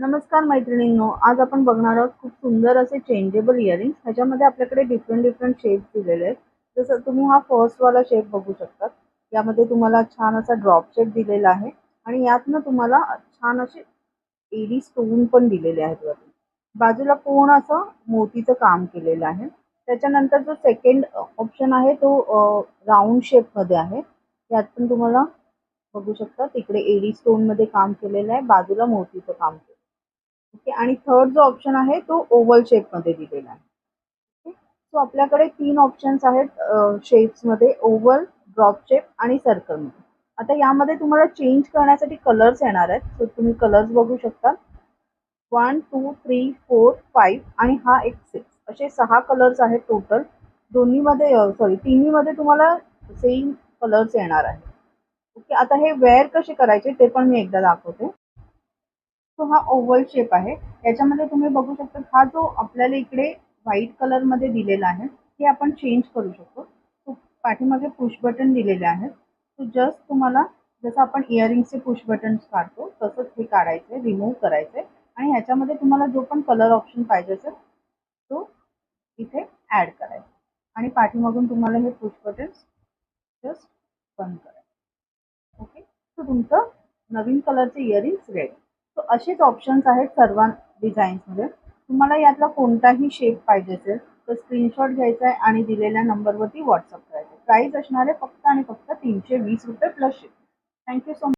नमस्कार मैत्रिणींनो, आज आपण बघणार आहोत खूप सुंदर असे चेंजेबल इयरिंग्स. ह्याच्यामध्ये आपल्याकडे डिफरंट डिफरंट शेप्स दिलेले आहेत. जसं तुम्ही हा फर्स्ट वाला शेप बघू शकता. यामध्ये तुम्हाला छान असा ड्रॉप शेप दिलेला आहे आणि यातनं तुम्हाला छान असे एडी स्टोन पण दिलेले आहेत वरती. बाजूला पूर्ण असं मोतीचं काम केलेलं आहे. त्याच्यानंतर जो सेकंड ऑप्शन आहे तो राऊंड शेप मध्ये आहे. यात पण तुम्हाला बघू शकता तिकडे एडी स्टोन मध्ये काम केलेलं आहे, बाजूला मोतीचं काम केलं. ओके, आणि थर्ड जो ऑप्शन आहे तो ओव्हल शेप मध्ये दिलेला आहे. ओके, सो आपल्याकडे 3 ऑप्शन्स आहेत शेप्स मध्ये: ओव्हल, ड्रॉप शेप आणि सर्कल मध्ये. आता यामध्ये तुम्हाला चेंज करण्यासाठी कलर्स येणार आहेत. सो तुम्ही कलर्स बघू शकता. 1 2 3 4 5 आणि हा एक 6 असे 6 कलर्स आहेत टोटल. तिन्हीमध्ये तुम्हाला सेम कलर्स येणार आहेत. ओके, आता हे वेअर कसे करायचे ते पण मी एकदा दाखवते. तो हा ओव्हल शेप आहे. याच्यामध्ये तुम्ही बघू शकता हा जो आपल्याला इकडे व्हाईट कलर मध्ये दिलेला आहे हे आपण चेंज करू शकतो. तो पाठीमागे पुश बटन दिलेले आहेत. तो जस्ट तुम्हाला जसं आपण इयरिंगचे पुश बटन काढतो तसंच हे काढायचंय, रिमूव्ह करायचंय आणि ह्याच्यामध्ये तुम्हाला जो पण कलर ऑप्शन पाहिजे असेल तो इथे ऍड करायचा आणि पाठीमागून तुम्हाला हे पुश बटन जस्ट बंद करायचं. ओके, तर तुमचं नवीन कलरचे इयरिंग्स रेडी. सो असेच ऑप्शन्स आहेत सर्व डिझाईन्समध्ये. तुम्हाला यातला कोणताही शेप पाहिजे असेल तर स्क्रीनशॉट घ्यायचा आहे आणि दिलेल्या नंबरवरती व्हॉट्सअप करायचं. प्राईस असणार आहे फक्त आणि फक्त ₹320 plus ship. Thank you so much.